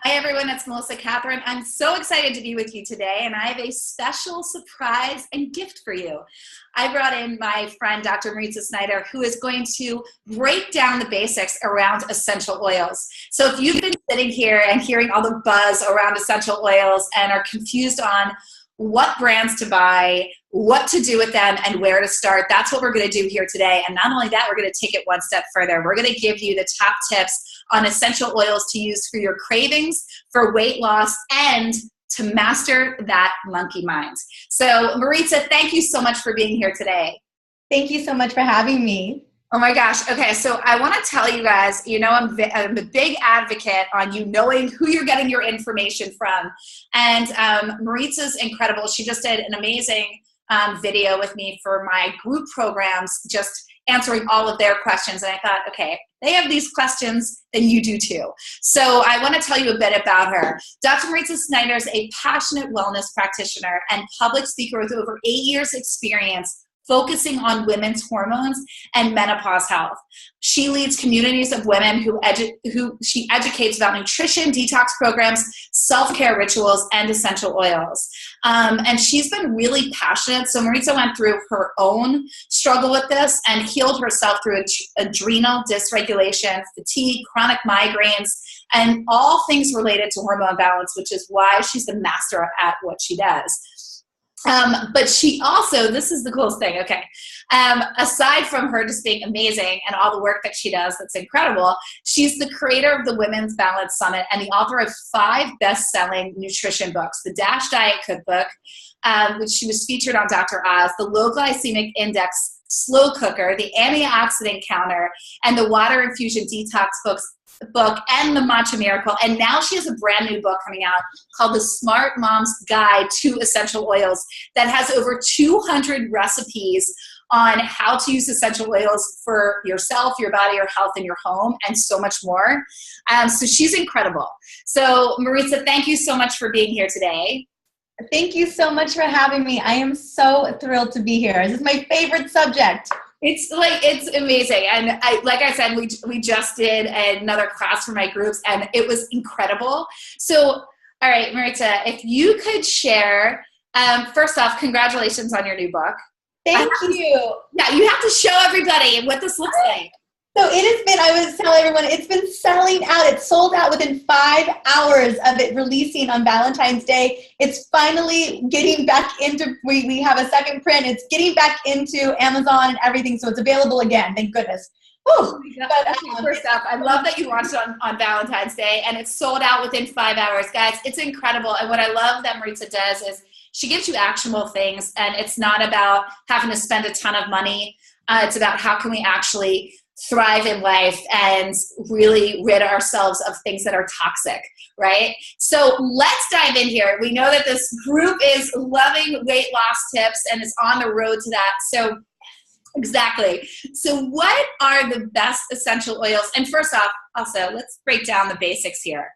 Hi everyone, it's Melissa Kathryn. I'm so excited to be with you today, and I have a special surprise and gift for you. I brought in my friend, Dr. Maritza Snyder, who is going to break down the basics around essential oils. So if you've been sitting here and hearing all the buzz around essential oils and are confused on what brands to buy, what to do with them, and where to start, that's what we're going to do here today. And not only that, we're going to take it one step further. We're going to give you the top tips on essential oils to use for your cravings, for weight loss, and to master that monkey mind. So Maritza, thank you so much for being here today. Thank you so much for having me. Oh my gosh. Okay, so I want to tell you guys, I'm a big advocate on you knowing who you're getting your information from. And Maritza's incredible. She just did an amazing video with me for my group programs, just answering all of their questions. And I thought, okay, they have these questions, then you do too. So I want to tell you a bit about her. Dr. Maritza Snyder is a passionate wellness practitioner and public speaker with over 8 years experience focusing on women's hormones and menopause health. She leads communities of women who she educates about nutrition, detox programs, self-care rituals, and essential oils. And she's been really passionate. So Maritza went through her own struggle with this and healed herself through adrenal dysregulation, fatigue, chronic migraines, and all things related to hormone balance, which is why she's the master at what she does. But she also, this is the coolest thing, okay, aside from her just being amazing and all the work that she does that's incredible, she's the creator of the Women's Balance Summit and the author of 5 best-selling nutrition books: the DASH Diet Cookbook, which she was featured on Dr. Oz, the Low Glycemic Index Slow Cooker, the Antioxidant Counter, and the Water Infusion Detox book, and the Matcha Miracle. And now she has a brand new book coming out called The Smart Mom's Guide to Essential Oils that has over 200 recipes on how to use essential oils for yourself, your body, your health, and your home, and so much more. So she's incredible. So Maritza, thank you so much for being here today. Thank you so much for having me. I am so thrilled to be here. This is my favorite subject. It's amazing. And like I said, we just did another class for my groups and it was incredible. So, all right, Maritza, if you could share, first off, congratulations on your new book. Thank you. Yeah, you have to show everybody what this looks like. So it has been, I was telling everyone, it's been selling out. It's sold out within 5 hours of it releasing on Valentine's Day. It's finally getting back into, we have a second print. It's getting back into Amazon and everything, so it's available again. Thank goodness. Oh first off, I love that you launched it on Valentine's Day, and it's sold out within 5 hours. Guys, it's incredible. And what I love that Maritza does is she gives you actionable things, and it's not about having to spend a ton of money. It's about how can we actually thrive in life and really rid ourselves of things that are toxic, right? So let's dive in here. We know that this group is loving weight loss tips and is on the road to that. So exactly. So what are the best essential oils? And first off, also, let's break down the basics here.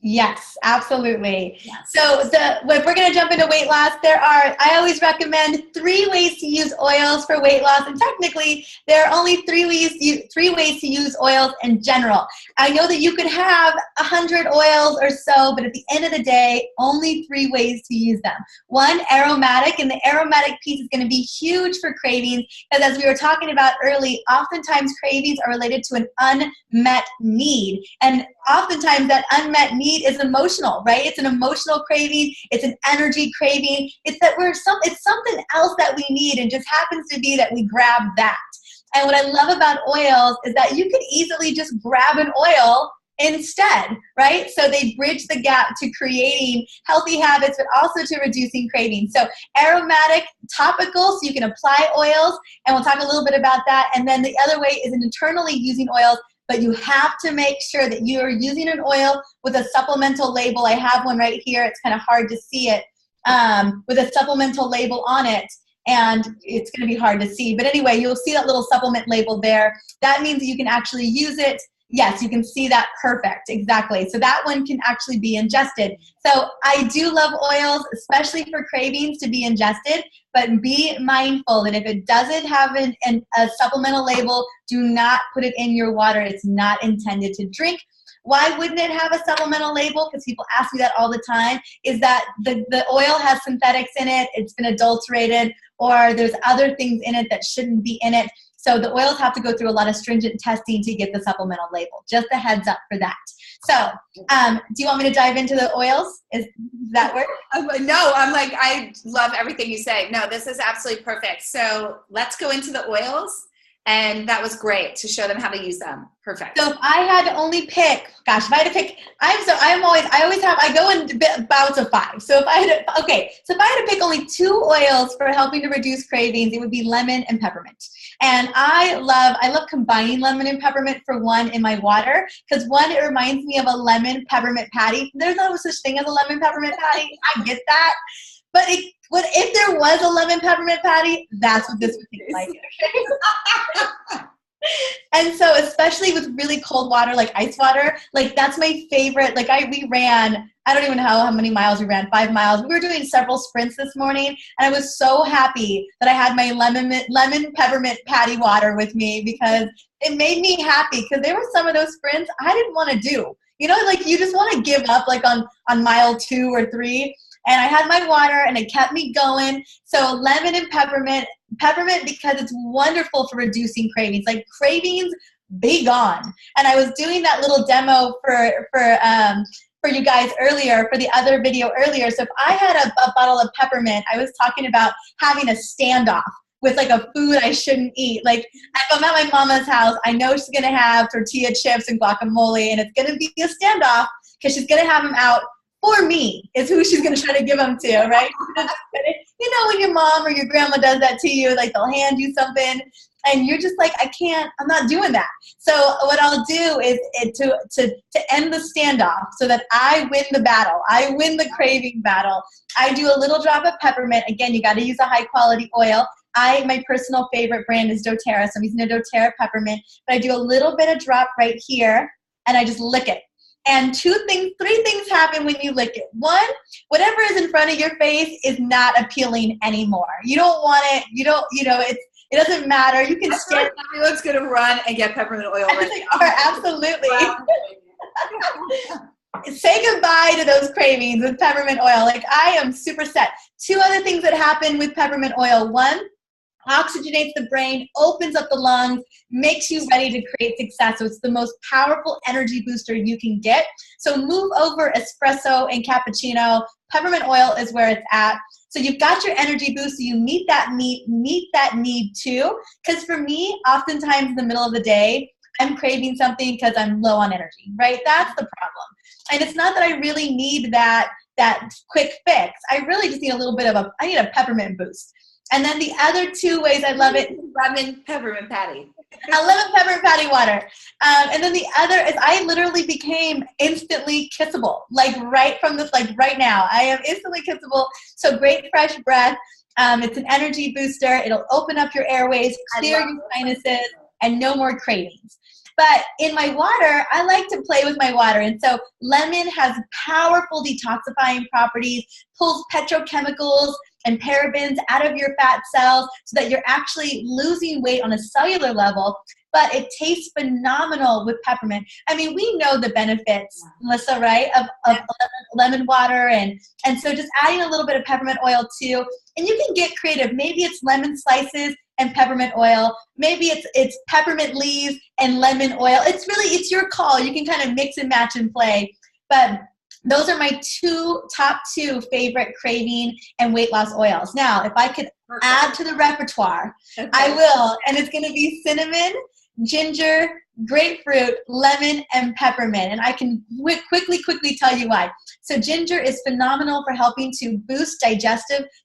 Yes, absolutely. Yes. So if we're going to jump into weight loss, I always recommend 3 ways to use oils for weight loss. And technically, there are only 3 ways to use oils in general. I know that you could have 100 oils or so, but at the end of the day, only 3 ways to use them. 1, aromatic, and the aromatic piece is going to be huge for cravings, because as we were talking about early, oftentimes cravings are related to an unmet need. And oftentimes that unmet need is emotional, right? It's an emotional craving. It's an energy craving. It's that it's something else that we need, and just happens to be that we grab that. And what I love about oils is that you could easily just grab an oil instead, right? So they bridge the gap to creating healthy habits, but also to reducing cravings. So aromatic, topical, so you can apply oils, and we'll talk a little bit about that. And then the other way is internally using oils, but you have to make sure that you are using an oil with a supplemental label. I have one right here. It's kind of hard to see it, with a supplemental label on it, and it's going to be hard to see. But anyway, you'll see that little supplement label there. That means that you can actually use it. Yes, you can see that perfect, exactly. So that one can actually be ingested. So I do love oils, especially for cravings, to be ingested, but be mindful that if it doesn't have a supplemental label, do not put it in your water. It's not intended to drink. Why wouldn't it have a supplemental label? Because people ask me that all the time, is that the oil has synthetics in it, it's been adulterated, or there's other things in it that shouldn't be in it. So the oils have to go through a lot of stringent testing to get the supplemental label. Just a heads up for that. So do you want me to dive into the oils? Does that work? No, I love everything you say. No, this is absolutely perfect. So let's go into the oils. And that was great to show them how to use them. Perfect. So if I had to only pick, gosh, if I had to pick, I go in bouts of 5. So if I had to pick only 2 oils for helping to reduce cravings, it would be lemon and peppermint. And I love combining lemon and peppermint for one in my water, because one, it reminds me of a lemon peppermint patty. There's no such thing as a lemon peppermint patty. I get that. But if there was a lemon peppermint patty, that's what this would taste like. And so especially with really cold water, like ice water, like that's my favorite. Like we ran, I don't even know how many miles we ran, 5 miles. We were doing several sprints this morning, and I was so happy that I had my lemon peppermint patty water with me, because it made me happy, because there were some of those sprints I didn't want to do. You know, like you just want to give up like on mile 2 or 3. And I had my water, and it kept me going. So lemon and peppermint because it's wonderful for reducing cravings. Like cravings, be gone. And I was doing that little demo for you guys earlier, for the other video earlier. So if I had a bottle of peppermint, I was talking about having a standoff with like a food I shouldn't eat. Like if I'm at my mama's house, I know she's gonna have tortilla chips and guacamole, and it's gonna be a standoff because she's gonna have them out for me, is who she's going to try to give them to, right? You know, when your mom or your grandma does that to you, like they'll hand you something and you're just like, I'm not doing that. So what I'll do is to end the standoff so that I win the battle. I win the craving battle. I do a little drop of peppermint. Again, you got to use a high quality oil. My personal favorite brand is doTERRA, so I'm using a doTERRA peppermint, but I do a little bit of drop right here and I just lick it. And 3 things happen when you lick it. 1, whatever is in front of your face is not appealing anymore. You don't want it. It doesn't matter. You can stand. Everyone's going to run and get peppermint oil right now. Absolutely. Say goodbye to those cravings with peppermint oil. Like I am super set. 2 other things that happen with peppermint oil. 1, oxygenates the brain, opens up the lungs, makes you ready to create success. So it's the most powerful energy booster you can get. So move over espresso and cappuccino. Peppermint oil is where it's at. So you've got your energy boost, so you meet that need too. Because for me, oftentimes in the middle of the day, I'm craving something because I'm low on energy, right? That's the problem. And it's not that I really need that quick fix. I really just need I need a peppermint boost. And then the other 2 ways I love it. Lemon peppermint patty. A lemon peppermint patty water. And then the other is I literally became instantly kissable. Like right now. I am instantly kissable. So great fresh breath. It's an energy booster. It'll open up your airways, clear your sinuses, and no more cravings. But in my water, I like to play with my water. And so lemon has powerful detoxifying properties, pulls petrochemicals and parabens out of your fat cells so that you're actually losing weight on a cellular level. But it tastes phenomenal with peppermint. I mean, we know the benefits, Melissa, right, of lemon water. And so just adding a little bit of peppermint oil too. And you can get creative. Maybe it's lemon slices and peppermint oil. Maybe it's peppermint leaves and lemon oil. It's your call. You can kind of mix and match and play. But those are my top two favorite craving and weight loss oils. Now, if I could add to the repertoire, okay, I will. And it's going to be cinnamon, ginger, grapefruit, lemon, and peppermint. And I can quickly tell you why. So ginger is phenomenal for helping to boost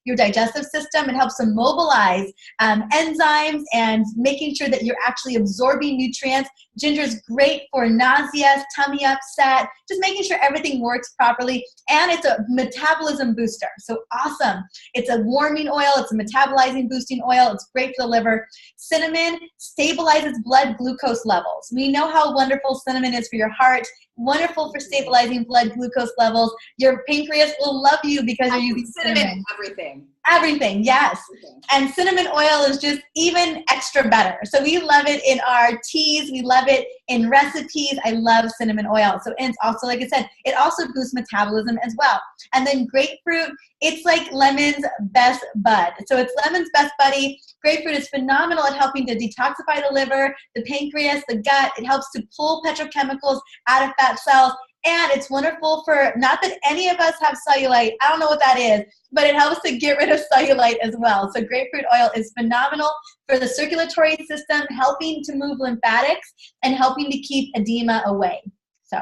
your digestive system. It helps to mobilize enzymes and making sure that you're actually absorbing nutrients. Ginger is great for nausea, tummy upset, just making sure everything works properly. And it's a metabolism booster. So awesome. It's a warming oil. It's a metabolizing, boosting oil. It's great for the liver. Cinnamon stabilizes blood glucose levels. We know how wonderful cinnamon is for your heart. Wonderful for stabilizing blood glucose levels. Your pancreas will love you because you're using cinnamon. Everything, yes. Everything. And cinnamon oil is just even extra better. So we love it in our teas. We love it in recipes. I love cinnamon oil. So, and it's also, like I said, it also boosts metabolism as well. And then grapefruit, it's like lemon's best bud. So it's lemon's best buddy. Grapefruit is phenomenal at helping to detoxify the liver, the pancreas, the gut. It helps to pull petrochemicals out of fat cells. And it's wonderful for, not that any of us have cellulite, I don't know what that is, but it helps to get rid of cellulite as well. So grapefruit oil is phenomenal for the circulatory system, helping to move lymphatics and helping to keep edema away. So.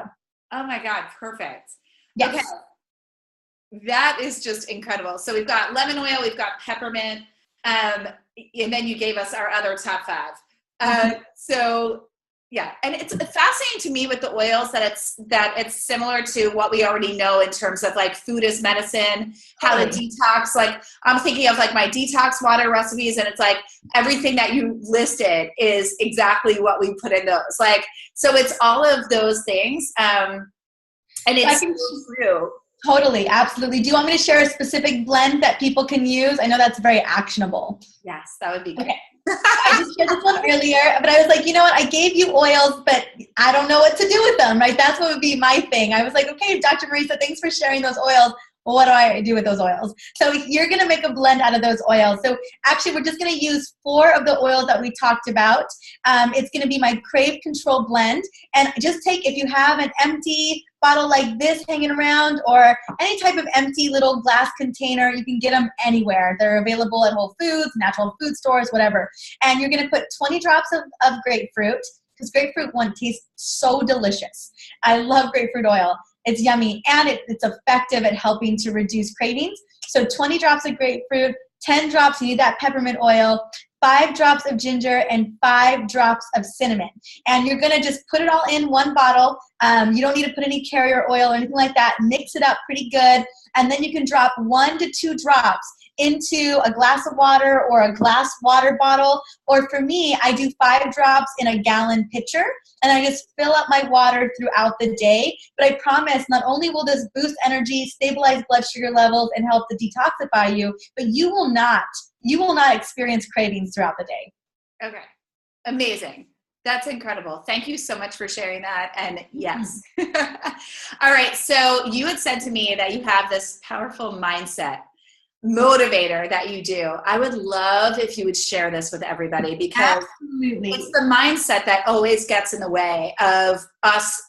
Oh my God, perfect. Yes. Okay. That is just incredible. So we've got lemon oil, we've got peppermint, and then you gave us our other top 5. So yeah, and it's fascinating to me with the oils that it's similar to what we already know in terms of like food is medicine, how to detox. Like I'm thinking of like my detox water recipes, and it's like everything that you listed is exactly what we put in those. Like, so it's all of those things, and it's true. Totally, absolutely. Do you want me to share a specific blend that people can use? I know that's very actionable. Yes, that would be great. Okay. I just shared this one earlier, but I was like, you know what? I gave you oils, but I don't know what to do with them, right? That's what would be my thing. I was like, okay, Dr. Marisa, thanks for sharing those oils. Well, what do I do with those oils? So you're going to make a blend out of those oils. So actually, we're just going to use 4 of the oils that we talked about. It's going to be my Crave Control blend. And just take, if you have an empty bottle like this hanging around or any type of empty little glass container, you can get them anywhere. They're available at Whole Foods, natural food stores, whatever. And you're going to put 20 drops of grapefruit, because grapefruit one tastes so delicious. I love grapefruit oil. It's yummy, and it's effective at helping to reduce cravings. So 20 drops of grapefruit, 10 drops, you need that peppermint oil, 5 drops of ginger, and 5 drops of cinnamon. And you're gonna just put it all in one bottle. You don't need to put any carrier oil or anything like that. Mix it up pretty good. And then you can drop 1 to 2 drops into a glass of water or a glass water bottle. Or for me, I do 5 drops in a gallon pitcher, and I just fill up my water throughout the day. But I promise, not only will this boost energy, stabilize blood sugar levels, and help to detoxify you, but you will not experience cravings throughout the day. Okay. Amazing. That's incredible. Thank you so much for sharing that. And yes. All right. So you had said to me that you have this powerful mindset motivator that you do. I would love if you would share this with everybody, because Absolutely. It's the mindset that always gets in the way of us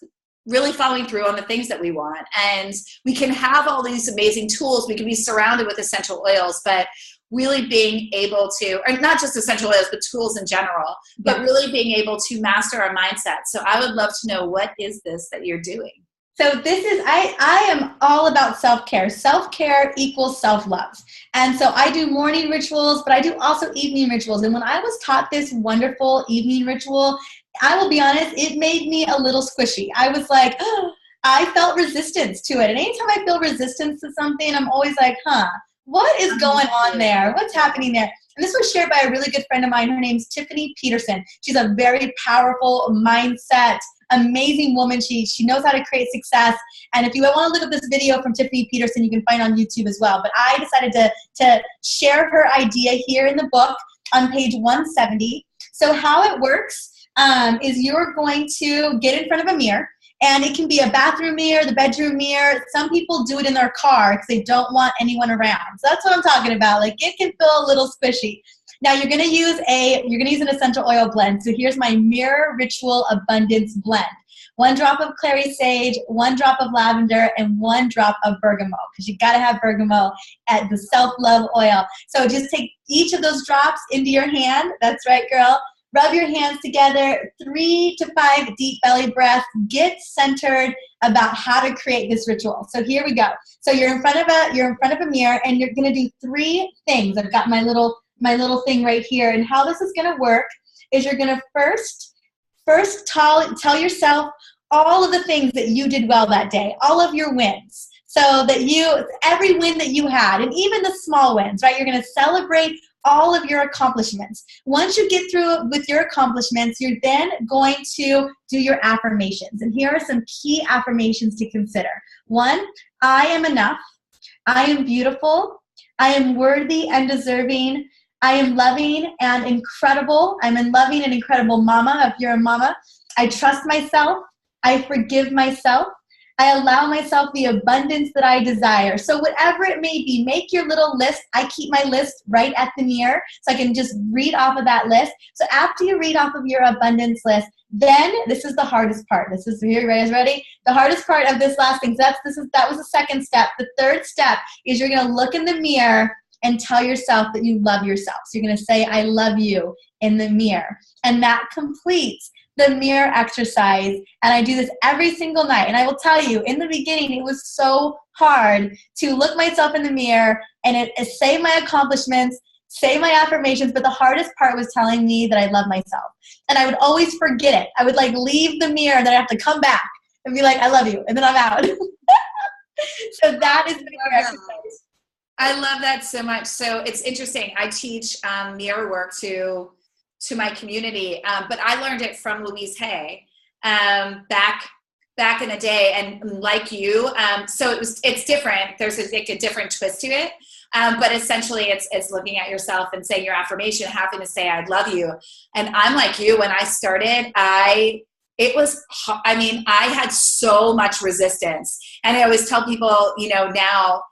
really following through on the things that we want. And we can have all these amazing tools. We can be surrounded with essential oils, but really being able to, or not just essential oils, but tools in general, but really being able to master our mindset. So I would love to know, what is this that you're doing? So this is, I am all about self-care. Self-care equals self-love. And so I do morning rituals, but I do also evening rituals. And when I was taught this wonderful evening ritual, I will be honest, it made me a little squishy. I was like, oh, I felt resistance to it. And anytime I feel resistance to something, I'm always like, what is going on there? What's happening there? And this was shared by a really good friend of mine. Her name's Tiffany Peterson. She's a very powerful mindset, amazing woman. She knows how to create success. And if you want to look at this video from Tiffany Peterson, you can find on YouTube as well. But I decided to share her idea here in the book on page 170. So how it works is you're going to get in front of a mirror. And it can be a bathroom mirror, the bedroom mirror. Some people do it in their car because they don't want anyone around. So that's what I'm talking about. Like, it can feel a little squishy. Now you're gonna use an essential oil blend. So here's my Mirror Ritual Abundance blend. 1 drop of clary sage, 1 drop of lavender, and 1 drop of bergamot, because you gotta have bergamot at the self-love oil. So just take each of those drops into your hand. That's right, girl. Rub your hands together, 3 to 5 deep belly breaths. Get centered about how to create this ritual. So here we go. So you're in front of a mirror, and you're gonna do 3 things. I've got my little thing right here. And how this is gonna work is you're gonna first tell yourself all of the things that you did well that day, all of your wins. So that every win that you had, and even the small wins, right? You're gonna celebrate all of your accomplishments. Once you get through with your accomplishments, you're then going to do your affirmations. And here are some key affirmations to consider. 1, I am enough. I am beautiful. I am worthy and deserving. I am loving and incredible. I'm a loving and incredible mama, if you're a mama. I trust myself. I forgive myself. I allow myself the abundance that I desire. So whatever it may be, make your little list. I keep my list right at the mirror so I can just read off of that list. So after you read off of your abundance list, then this is the hardest part. This is, here, you guys ready? The hardest part of this last thing. So that was the second step. The third step is you're going to look in the mirror and tell yourself that you love yourself. So you're going to say, I love you in the mirror. And that completes the mirror exercise. And I do this every single night. And I will tell you, in the beginning, it was so hard to look myself in the mirror and say my accomplishments, say my affirmations, but the hardest part was telling me that I love myself. And I would always forget it. I would like leave the mirror and then I have to come back and be like, I love you. And then I'm out. So that is the mirror exercise. I love that so much. So it's interesting. I teach mirror work to my community, but I learned it from Louise Hay back in the day, and like you. So it's different. There's like a different twist to it, but essentially it's looking at yourself and saying your affirmation, having to say I love you. And I'm like you. When I started, I had so much resistance, and I always tell people, now.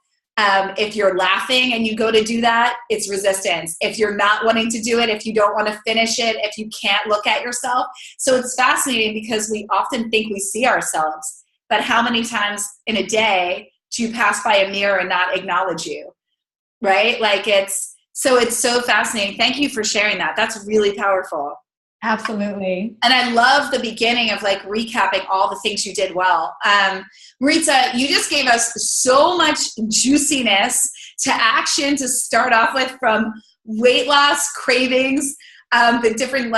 If you're laughing and you go to do that, it's resistance. If you're not wanting to do it, if you don't want to finish it, if you can't look at yourself. So it's fascinating because we often think we see ourselves, but how many times in a day do you pass by a mirror and not acknowledge you? Right? It's so fascinating. Thank you for sharing that. That's really powerful. Absolutely. And I love the beginning of recapping all the things you did well. Maritza, you just gave us so much juiciness to action to start off with, from weight loss, cravings, the different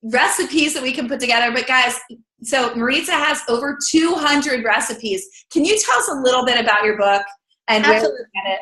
recipes that we can put together. But guys, so Maritza has over 200 recipes. Can you tell us a little bit about your book and where we can get it?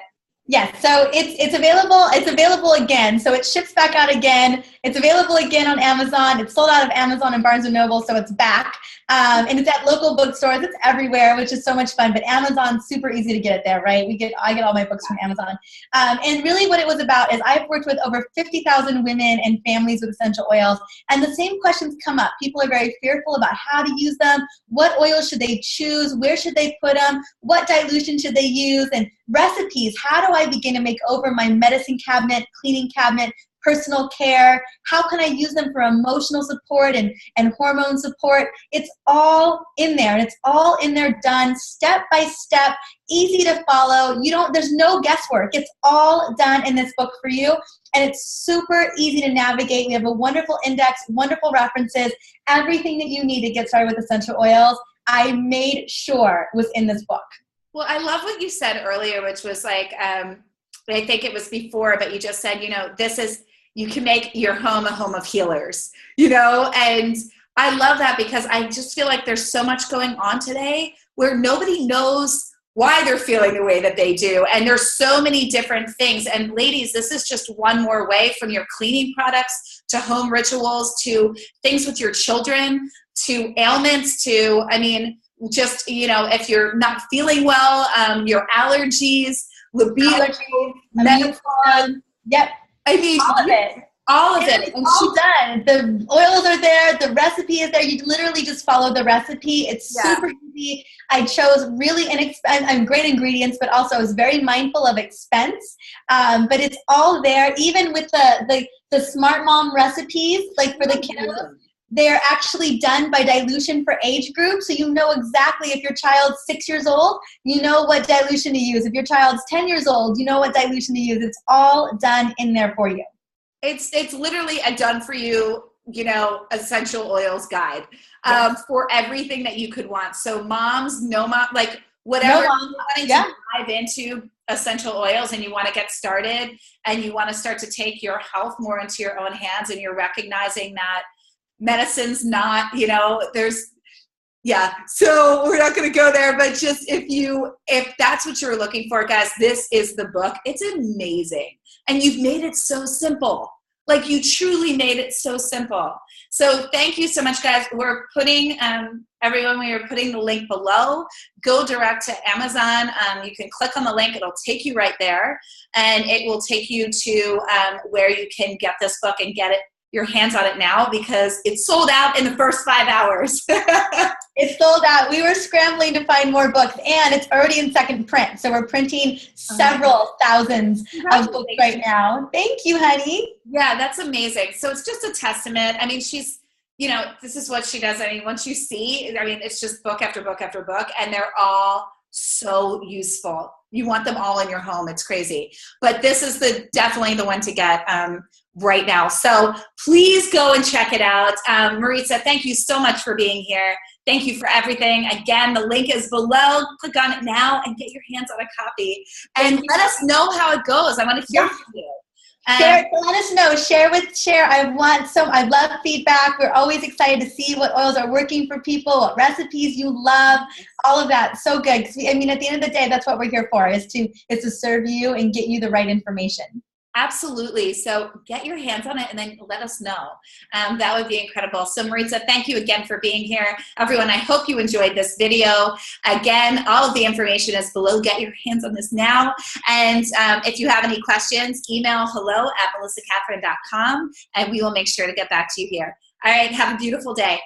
Yes, so it's available. It's available again. So it ships back out again. It's available again on Amazon. It's sold out of Amazon and Barnes & Noble, so it's back. And it's at local bookstores. It's everywhere, which is so much fun. But Amazon's super easy to get it there, right? I get all my books from Amazon. And really what it was about is I've worked with over 50,000 women and families with essential oils. And the same questions come up. People are very fearful about how to use them. What oils should they choose? Where should they put them? What dilution should they use? And recipes. How do I begin to make over my medicine cabinet, cleaning cabinet, personal care? How can I use them for emotional support and hormone support? It's all in there, and it's all in there done step by step, easy to follow. There's no guesswork. It's all done in this book for you, and it's super easy to navigate. We have a wonderful index, wonderful references, everything that you need to get started with essential oils. I made sure was in this book. Well, I love what you said earlier, which was I think it was before, but you just said, you can make your home a home of healers, and I love that because I just feel like there's so much going on today where nobody knows why they're feeling the way that they do. And there's so many different things. And ladies, this is just one more way, from your cleaning products to home rituals to things with your children to ailments to, just, if you're not feeling well, your allergies, libido, menopause. Yep. All of it. All of it. And all done. The oils are there. The recipe is there. You literally just follow the recipe. It's super easy. I chose really great ingredients, but also I was very mindful of expense. But it's all there. Even with the Smart Mom recipes, for the kiddos, they're actually done by dilution for age group. So you know exactly, if your child's 6 years old, you know what dilution to use. If your child's 10 years old, you know what dilution to use. It's all done in there for you. It's literally a done for you, essential oils guide for everything that you could want. So moms, whatever you wanting to dive into essential oils and you want to get started and you want to start to take your health more into your own hands, and you're recognizing that medicine's not, so we're not going to go there, but just if that's what you're looking for, guys, this is the book. It's amazing. And you've made it so simple. You truly made it so simple. So thank you so much, guys. We're putting, everyone, we are putting the link below. Go direct to Amazon. You can click on the link. It'll take you right there. And it will take you to where you can get this book and get it your hands on it now because it's sold out in the first 5 hours. It's sold out. We were scrambling to find more books, and it's already in second print. So we're printing several thousands of books right now. Thank you, honey. Yeah, that's amazing. So it's just a testament. I mean, she's, you know, this is what she does. I mean, once you see, I mean, it's just book after book after book, and they're all so useful. You want them all in your home. It's crazy. But this is definitely the one to get right now. So please go and check it out. Maritza, thank you so much for being here. Thank you for everything. Again, the link is below. Click on it now and get your hands on a copy. And let us know how it goes. I want to hear from you. Share, let us know. Share. I love feedback. We're always excited to see what oils are working for people, what recipes you love, all of that. So good. I mean, at the end of the day, that's what we're here for, is to serve you and get you the right information. Absolutely. So get your hands on it and then let us know. That would be incredible. So Maritza, thank you again for being here. Everyone, I hope you enjoyed this video. Again, all of the information is below. Get your hands on this now. And if you have any questions, email hello@melissakathryn.com and we will make sure to get back to you here. All right. Have a beautiful day.